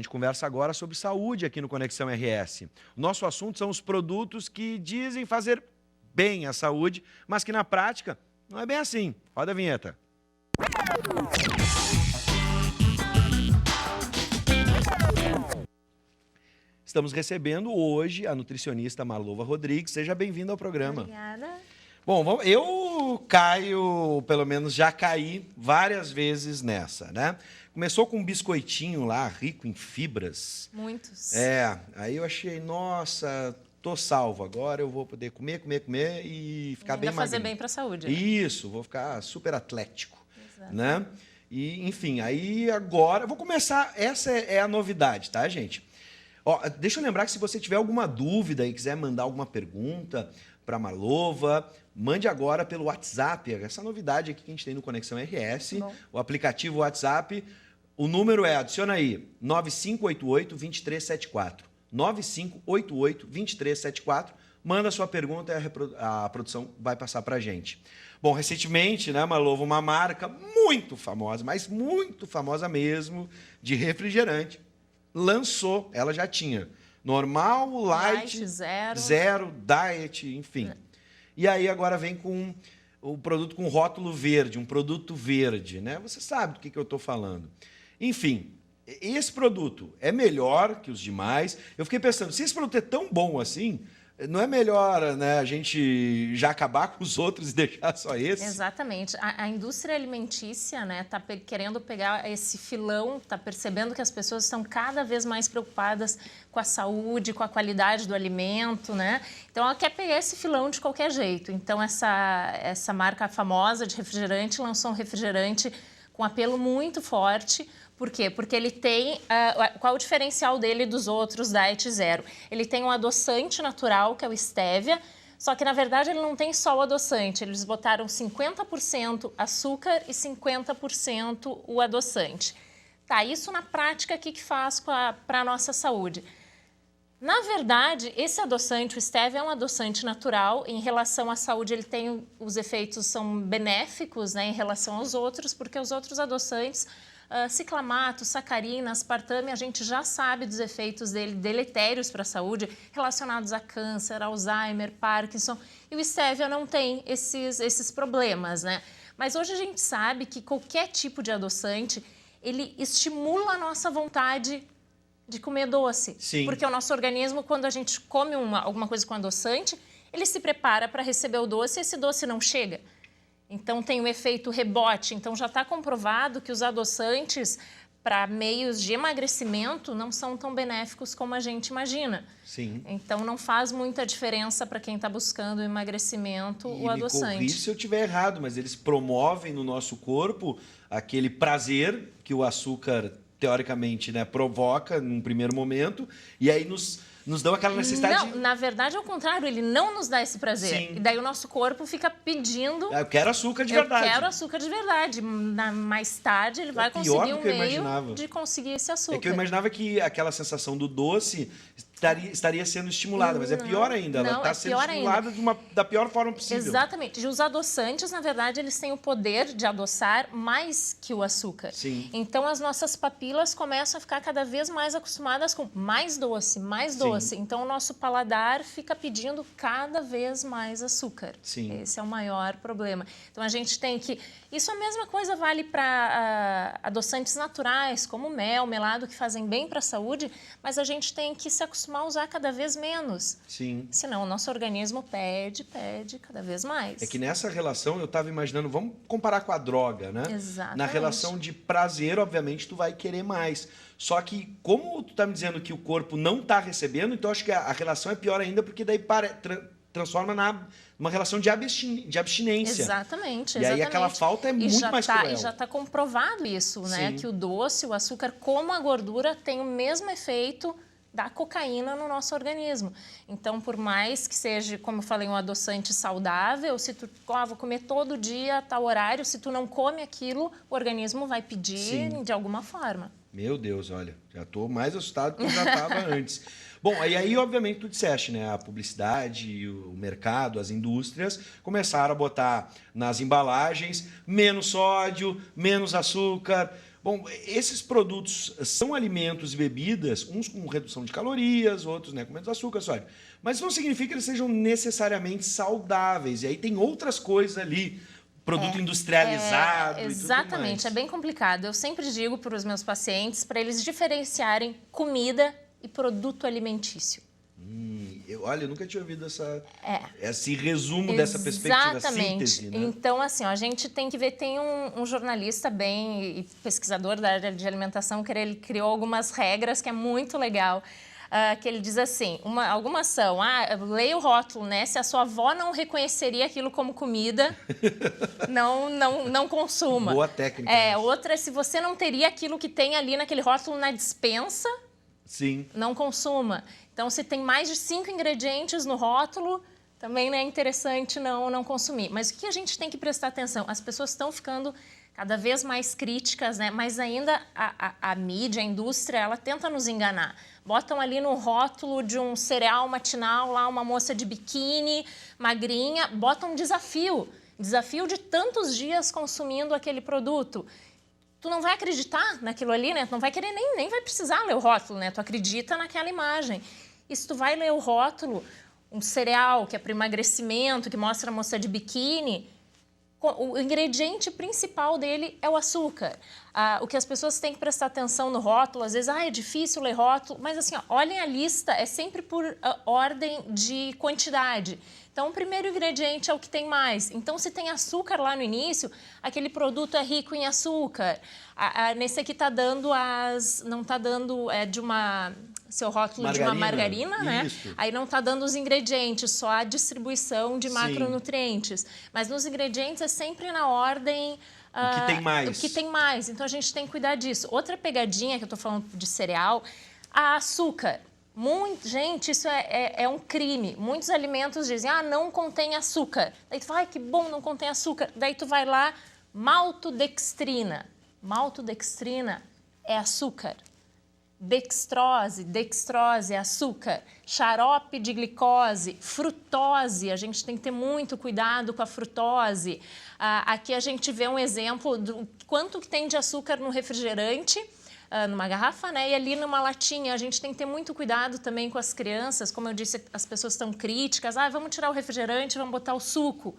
gente conversa agora sobre saúde aqui no Conexão RS. O nosso assunto são os produtos que dizem fazer bem à saúde, mas que na prática não é bem assim. Roda a vinheta. Estamos recebendo hoje a nutricionista Marlova Rodrigues. Seja bem-vinda ao programa. Obrigada. Bom, eu caio, pelo menos já caí várias vezes nessa, né? Começou com um biscoitinho lá, rico em fibras. Muitos. Aí eu achei, nossa, tô salvo. Agora eu vou poder comer e ficar bem magrinho. Fazer bem para a saúde. Né? Isso, vou ficar super atlético, Exato. né? E, enfim, aí agora, eu vou começar, essa é a novidade, tá, gente? Ó, deixa eu lembrar que se você tiver alguma dúvida e quiser mandar alguma pergunta para a Marlova, mande agora pelo WhatsApp, essa novidade aqui que a gente tem no Conexão RS, o aplicativo WhatsApp, o número adiciona aí, 9588-2374, 9588-2374, manda a sua pergunta e a produção vai passar para a gente. Bom, recentemente, né, Marlova, uma marca muito famosa, mas muito famosa mesmo, de refrigerante, lançou, ela já tinha normal, light, zero, diet, enfim. E aí agora vem com o produto com rótulo verde, um produto verde, né? Você sabe do que eu estou falando. Enfim, esse produto é melhor que os demais. Eu fiquei pensando, se esse produto é tão bom assim, não é melhor, né, a gente já acabar com os outros e deixar só esse? Exatamente. A indústria alimentícia, né, tá querendo pegar esse filão, tá percebendo que as pessoas estão cada vez mais preocupadas com a saúde, com a qualidade do alimento, né? Então ela quer pegar esse filão de qualquer jeito. Então essa marca famosa de refrigerante lançou um refrigerante com apelo muito forte. Por quê? Porque ele tem... qual é o diferencial dele dos outros Diet Zero? Ele tem um adoçante natural, que é o Stevia, só que, na verdade, ele não tem só o adoçante. Eles botaram 50% açúcar e 50% o adoçante. Tá, isso na prática, o que faz para a nossa saúde? Na verdade, esse adoçante, o Stevia, é um adoçante natural. Em relação à saúde, ele tem... Os efeitos são benéficos, né, em relação aos outros, porque os outros adoçantes... ciclamato, sacarina, aspartame, a gente já sabe dos efeitos dele deletérios para a saúde, relacionados a câncer, Alzheimer, Parkinson, e o Stevia não tem esses problemas, né? Mas hoje a gente sabe que qualquer tipo de adoçante, ele estimula a nossa vontade de comer doce. Sim. Porque o nosso organismo, quando a gente come alguma coisa com adoçante, ele se prepara para receber o doce e esse doce não chega. Então, tem o efeito rebote. Então, já está comprovado que os adoçantes para meios de emagrecimento não são tão benéficos como a gente imagina. Sim. Então, não faz muita diferença para quem está buscando o emagrecimento o adoçante. Me corrija se eu estiver errado, mas eles promovem no nosso corpo aquele prazer que o açúcar, teoricamente, né, provoca num primeiro momento, e aí nos dão aquela necessidade... Não, na verdade, ao contrário, ele não nos dá esse prazer. Sim. E daí o nosso corpo fica pedindo... Eu quero açúcar de verdade. Eu quero açúcar de verdade. Mais tarde, ele vai conseguir um meio de conseguir esse açúcar. É que eu imaginava que aquela sensação do doce estaria sendo estimulada, mas é pior ainda. Ela está sendo estimulada da pior forma possível. Exatamente. E os adoçantes, na verdade, eles têm o poder de adoçar mais que o açúcar. Sim. Então, as nossas papilas começam a ficar cada vez mais acostumadas com mais doce, mais doce. Sim. Então, o nosso paladar fica pedindo cada vez mais açúcar. Sim. Esse é o maior problema. Então, a gente tem que... Isso a mesma coisa vale para adoçantes naturais, como mel, melado, que fazem bem para a saúde, mas a gente tem que se acostumar a usar cada vez menos. Sim. Senão, o nosso organismo pede cada vez mais. É que nessa relação, eu estava imaginando, vamos comparar com a droga, né? Exatamente. Na relação de prazer, obviamente, tu vai querer mais. Só que, como tu está me dizendo que o corpo não está recebendo, então acho que a relação é pior ainda, porque daí transforma numa relação de abstinência. Exatamente. E aí aquela falta é muito mais cruel. E já está comprovado isso, né? Que o doce, o açúcar, como a gordura, tem o mesmo efeito da cocaína no nosso organismo. Então, por mais que seja, como eu falei, um adoçante saudável, se tu vou comer todo dia, a tal horário, se tu não come aquilo, o organismo vai pedir de alguma forma. Meu Deus, olha, já estou mais assustado do que eu já estava antes. Bom, aí obviamente tu disseste, né? A publicidade, o mercado, as indústrias começaram a botar nas embalagens menos sódio, menos açúcar. Bom, esses produtos são alimentos e bebidas, uns com redução de calorias, outros, né, com menos açúcar, sódio. Mas não significa que eles sejam necessariamente saudáveis. E aí tem outras coisas ali, produto industrializado e tudo mais. Exatamente, é bem complicado. Eu sempre digo para os meus pacientes para eles diferenciarem comida e produto alimentício. Olha, eu nunca tinha ouvido esse resumo dessa perspectiva, síntese, né? Então, assim, ó, a gente tem que ver, tem um jornalista e pesquisador da área de alimentação que ele criou algumas regras que é muito legal, que ele diz assim, alguma ação, leia o rótulo, né? Se a sua avó não reconheceria aquilo como comida, não consuma. Boa técnica. Outra é se você não teria aquilo que tem ali naquele rótulo na despensa, sim, não consuma. Então, se tem mais de 5 ingredientes no rótulo, também é interessante não consumir. Mas o que a gente tem que prestar atenção? As pessoas estão ficando cada vez mais críticas, né? Mas ainda a mídia, a indústria, ela tenta nos enganar. Botam ali no rótulo de um cereal matinal, lá uma moça de biquíni, magrinha, botam um desafio de tantos dias consumindo aquele produto. Tu não vai acreditar naquilo ali, né? Tu não vai querer nem vai precisar ler o rótulo, né? Tu acredita naquela imagem. E se tu vai ler o rótulo, um cereal que é para emagrecimento, que mostra a moça de biquíni, o ingrediente principal dele é o açúcar. O que as pessoas têm que prestar atenção no rótulo, às vezes, é difícil ler rótulo, mas assim, olhem a lista, é sempre por ordem de quantidade. Então, o primeiro ingrediente é o que tem mais. Então, se tem açúcar lá no início, aquele produto é rico em açúcar. Nesse aqui está dando não está dando seu rótulo de uma margarina, né? Aí não está dando os ingredientes, só a distribuição de macronutrientes. Mas nos ingredientes é sempre na ordem... o que tem mais. O que tem mais. Então, a gente tem que cuidar disso. Outra pegadinha que eu estou falando de cereal, açúcar. Gente, isso é um crime. Muitos alimentos dizem, não contém açúcar. Daí tu fala, que bom, não contém açúcar. Daí tu vai lá, maltodextrina. Maltodextrina é açúcar. Dextrose é açúcar. Xarope de glicose, frutose. A gente tem que ter muito cuidado com a frutose. Aqui a gente vê um exemplo do quanto que tem de açúcar no refrigerante, numa garrafa, né? E ali numa latinha. A gente tem que ter muito cuidado também com as crianças. Como eu disse, as pessoas estão críticas. Vamos tirar o refrigerante, vamos botar o suco.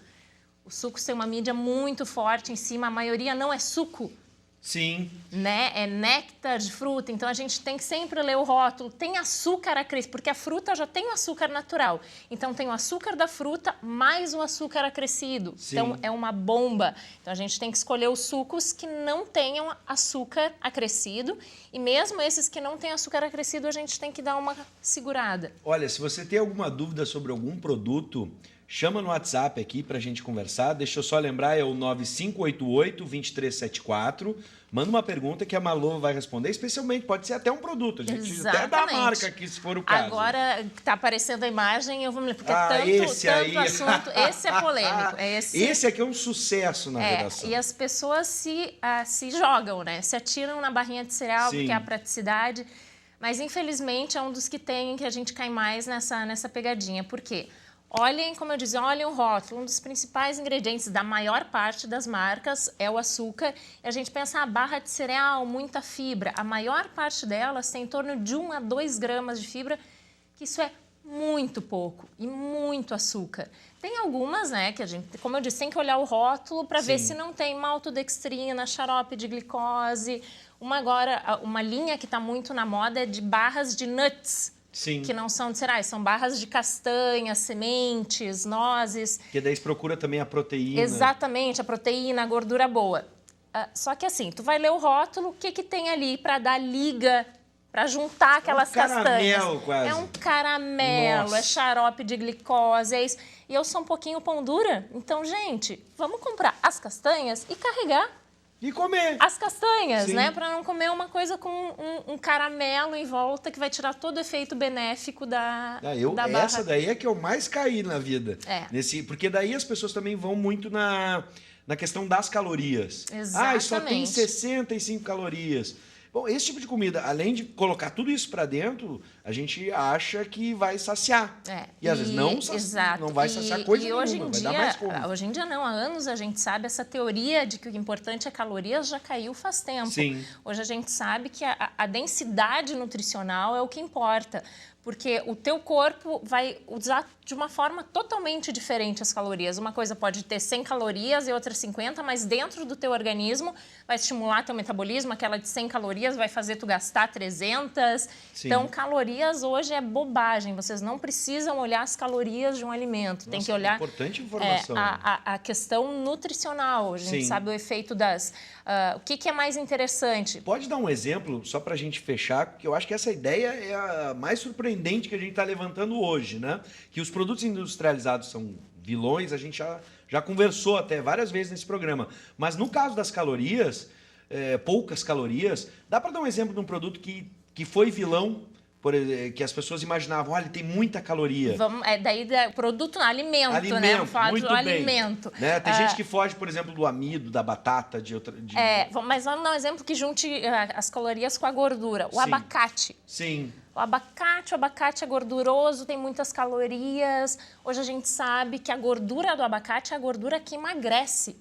O suco tem uma mídia muito forte em cima. A maioria não é suco. Sim. Né? É néctar de fruta. Então, a gente tem que sempre ler o rótulo. Tem açúcar acrescido, porque a fruta já tem o açúcar natural. Então, tem o açúcar da fruta mais o açúcar acrescido. Sim. Então, é uma bomba. Então, a gente tem que escolher os sucos que não tenham açúcar acrescido. E mesmo esses que não têm açúcar acrescido, a gente tem que dar uma segurada. Olha, se você tem alguma dúvida sobre algum produto, chama no WhatsApp aqui para a gente conversar. Deixa eu só lembrar, é o 9588-2374. Manda uma pergunta que a Malô vai responder, especialmente, pode ser até um produto. A gente até dá a marca aqui, se for o caso. Agora está aparecendo a imagem, eu vou me lembrar, porque tanto assunto, esse é polêmico. Esse aqui é um sucesso na redação. E as pessoas se jogam, né? Se atiram na barrinha de cereal, porque é a praticidade. Mas, infelizmente, é um dos que a gente cai mais nessa pegadinha. Por quê? Olhem, como eu dizia, olhem o rótulo. Um dos principais ingredientes da maior parte das marcas é o açúcar. E a gente pensa, barra de cereal, muita fibra. A maior parte delas tem em torno de 1 a 2 gramas de fibra, que isso é muito pouco e muito açúcar. Tem algumas, né, que a gente, como eu disse, tem que olhar o rótulo para ver se não tem maltodextrina, xarope de glicose. Uma linha que está muito na moda é de barras de nuts. Sim. Que não são de cereais, são barras de castanhas, sementes, nozes. Que daí procura também a proteína. Exatamente, a proteína, a gordura boa. Só que assim, tu vai ler o rótulo, o que tem ali para dar liga, para juntar aquelas castanhas? Caramelo, quase. É um caramelo, Nossa. É xarope de glicose, é isso. E eu sou um pouquinho pão dura, então, gente, vamos comprar as castanhas e carregar. E comer. As castanhas, Sim. né? Para não comer uma coisa com um caramelo em volta que vai tirar todo o efeito benéfico da barra. Essa daí é que eu mais caí na vida. Porque daí as pessoas também vão muito na questão das calorias. Exatamente. Só tem 65 calorias. Bom, esse tipo de comida, além de colocar tudo isso para dentro, a gente acha que vai saciar. E às vezes não vai saciar coisa nenhuma, hoje em vai dia, dar mais fome. hoje em dia não, há anos a gente sabe essa teoria de que o importante é calorias já caiu faz tempo. Sim. Hoje a gente sabe que a densidade nutricional é o que importa. Porque o teu corpo vai usar de uma forma totalmente diferente as calorias. Uma coisa pode ter 100 calorias e outra 50, mas dentro do teu organismo vai estimular teu metabolismo. Aquela de 100 calorias vai fazer tu gastar 300. Sim. Então, calorias hoje é bobagem. Vocês não precisam olhar as calorias de um alimento. Nossa, tem que olhar importante informação. A questão nutricional. A gente sabe o efeito das... o que é mais interessante? Pode dar um exemplo, só para a gente fechar, porque eu acho que essa ideia é a mais surpreendente que a gente está levantando hoje, né? Que os produtos industrializados são vilões, a gente já conversou até várias vezes nesse programa. Mas no caso das calorias, poucas calorias, dá para dar um exemplo de um produto que foi vilão, que as pessoas imaginavam, olha, tem muita caloria. Produto, alimento, né? Vamos falar muito do bem, alimento. Né? Tem gente que foge, por exemplo, do amido, da batata, mas vamos dar um exemplo que junte as calorias com a gordura. O abacate. Sim. O abacate é gorduroso, tem muitas calorias. Hoje a gente sabe que a gordura do abacate é a gordura que emagrece.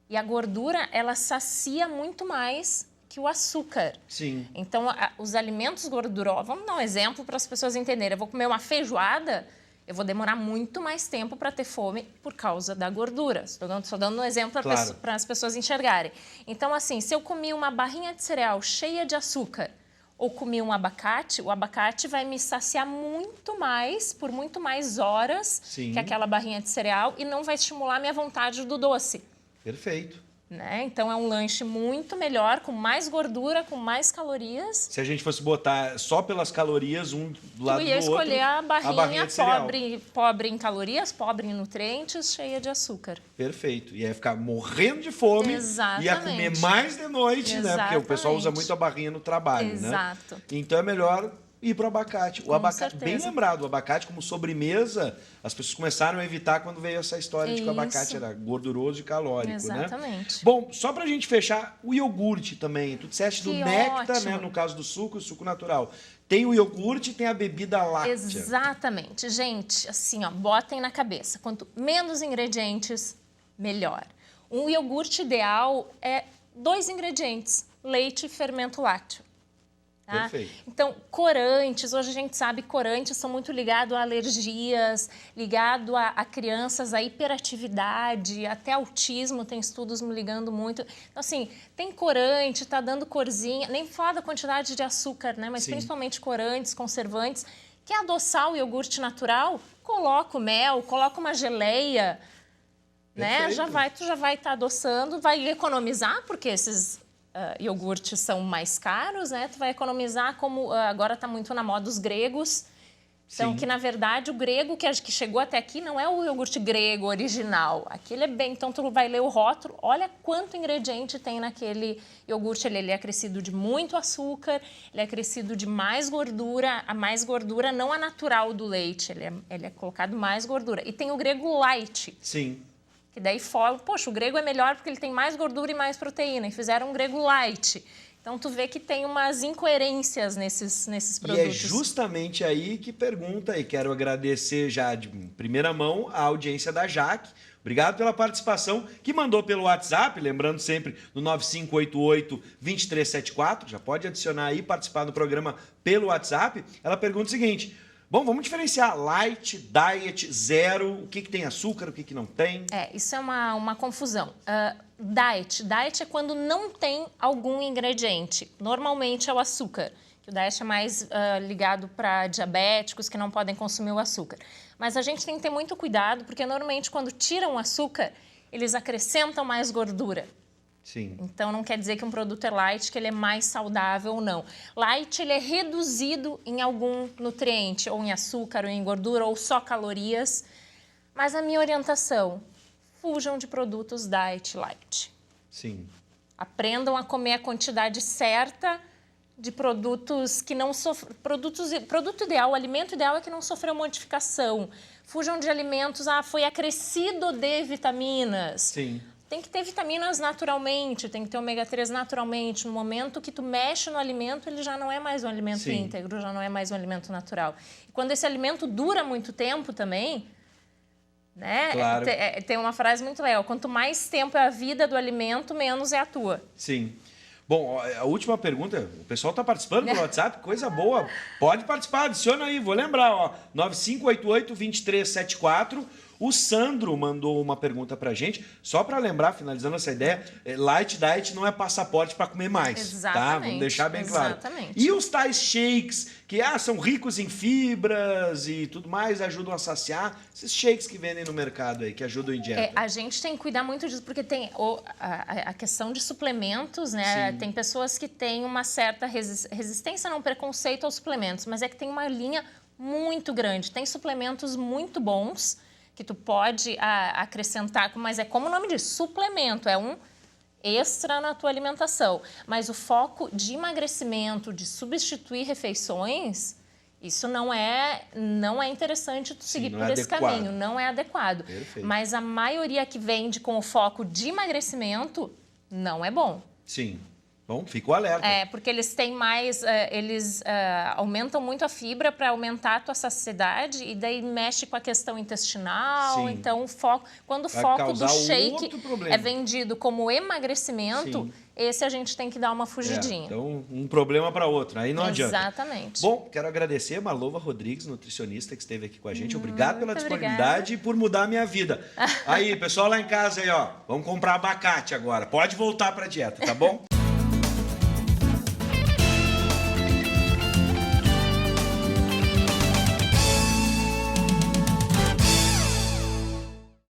E a gordura, ela sacia muito mais que o açúcar. Sim. Então, os alimentos gordurosos... Vamos dar um exemplo para as pessoas entenderem. Eu vou comer uma feijoada, eu vou demorar muito mais tempo para ter fome por causa da gordura. Estou dando um exemplo para as pessoas enxergarem. Então, assim, se eu comi uma barrinha de cereal cheia de açúcar ou comi um abacate, o abacate vai me saciar muito mais, por muito mais horas que aquela barrinha de cereal e não vai estimular a minha vontade do doce. Perfeito. Né? Então, é um lanche muito melhor, com mais gordura, com mais calorias. Se a gente fosse botar só pelas calorias, um do lado do outro... Tu ia escolher a barrinha de pobre em calorias, pobre em nutrientes, cheia de açúcar. Perfeito. Ia ficar morrendo de fome. Exatamente. Ia comer mais de noite, né? Porque o pessoal usa muito a barrinha no trabalho, Exato. né? Então, é melhor ir para o abacate. O abacate, certeza. bem lembrado, o abacate como sobremesa, as pessoas começaram a evitar quando veio essa história de que o abacate era gorduroso e calórico, Exatamente. né? Bom, só para a gente fechar, o iogurte também. Tu disseste do néctar, né? No caso do suco, o suco natural. Tem o iogurte e tem a bebida láctea. Exatamente. Gente, assim, ó, botem na cabeça. Quanto menos ingredientes, melhor. Um iogurte ideal é 2 ingredientes, leite e fermento lácteo. Tá? Perfeito. Então, corantes, hoje a gente sabe que corantes são muito ligados a alergias, ligados a crianças, a hiperatividade, até autismo, tem estudos me ligando muito. Então, assim, tem corante, tá dando corzinha, nem falar da quantidade de açúcar, né? Mas principalmente corantes, conservantes. Quer adoçar o iogurte natural? Coloca o mel, coloca uma geleia, né? Tu já vai estar adoçando, vai economizar, porque esses... iogurtes são mais caros, né? Tu vai economizar, como agora está muito na moda os gregos. Então, que na verdade o grego que chegou até aqui não é o iogurte grego original. Aquele é bem... Então, tu vai ler o rótulo, olha quanto ingrediente tem naquele iogurte. Ele é acrescido de muito açúcar, ele é acrescido de mais gordura. A mais gordura não a natural do leite, ele é colocado mais gordura. E tem o grego light. Sim. Que daí, poxa, o grego é melhor porque ele tem mais gordura e mais proteína. E fizeram um grego light. Então, tu vê que tem umas incoerências nesses produtos. E é justamente aí que pergunta, e quero agradecer já de primeira mão a audiência da Jaque. Obrigado pela participação, que mandou pelo WhatsApp, lembrando sempre no 9588-2374. Já pode adicionar aí, participar do programa pelo WhatsApp. Ela pergunta o seguinte... Bom, vamos diferenciar light, diet, zero, o que tem açúcar, o que não tem. Isso é uma confusão. Diet é quando não tem algum ingrediente. Normalmente é o açúcar. O diet é mais ligado para diabéticos que não podem consumir o açúcar. Mas a gente tem que ter muito cuidado, porque normalmente quando tiram o açúcar, eles acrescentam mais gordura. Sim. Então, não quer dizer que um produto é light, que ele é mais saudável ou não. Light, ele é reduzido em algum nutriente, ou em açúcar, ou em gordura, ou só calorias. Mas a minha orientação, fujam de produtos diet light. Sim. Aprendam a comer a quantidade certa de produtos que não sofrem... Produto ideal, o alimento ideal é que não sofreu modificação. Fujam de alimentos, foi acrescido de vitaminas. Sim. tem que ter vitaminas naturalmente, tem que ter ômega 3 naturalmente. No momento que tu mexe no alimento, ele já não é mais um alimento Sim. íntegro, já não é mais um alimento natural. E quando esse alimento dura muito tempo também, né? Claro. Tem uma frase muito legal: quanto mais tempo é a vida do alimento, menos é a tua. Sim. Bom, a última pergunta, o pessoal está participando pelo WhatsApp, coisa boa. Pode participar, adiciona aí, vou lembrar, ó, 9588-2374. O Sandro mandou uma pergunta pra gente, só para lembrar, finalizando essa ideia, light diet não é passaporte para comer mais, Exatamente, tá? Vamos deixar bem claro. exatamente. E os tais shakes, que são ricos em fibras e tudo mais, ajudam a saciar, esses shakes que vendem no mercado aí, que ajudam em dieta. A gente tem que cuidar muito disso, porque tem a questão de suplementos, né? Sim. Tem pessoas que têm uma certa resistência, não preconceito aos suplementos, mas é que tem uma linha muito grande. Tem suplementos muito bons que tu pode acrescentar, mas é como o nome diz, suplemento, é um extra na tua alimentação. Mas o foco de emagrecimento, de substituir refeições, isso não é interessante tu seguir por esse caminho, não é adequado. Perfeito. Mas a maioria que vende com o foco de emagrecimento não é bom. Sim. Bom, fica o alerta. Porque eles têm mais, eles aumentam muito a fibra para aumentar a tua saciedade e daí mexe com a questão intestinal. Sim. Então, quando o Vai foco causar do shake outro problema. é vendido como emagrecimento, Sim. esse a gente tem que dar uma fugidinha. Então, um problema para outro, aí não adianta. Exatamente. Bom, quero agradecer a Marlova Rodrigues, nutricionista, que esteve aqui com a gente. Obrigado pela Muito disponibilidade e por mudar a minha vida. Aí, pessoal lá em casa aí, ó, vamos comprar abacate agora. Pode voltar para a dieta, tá bom?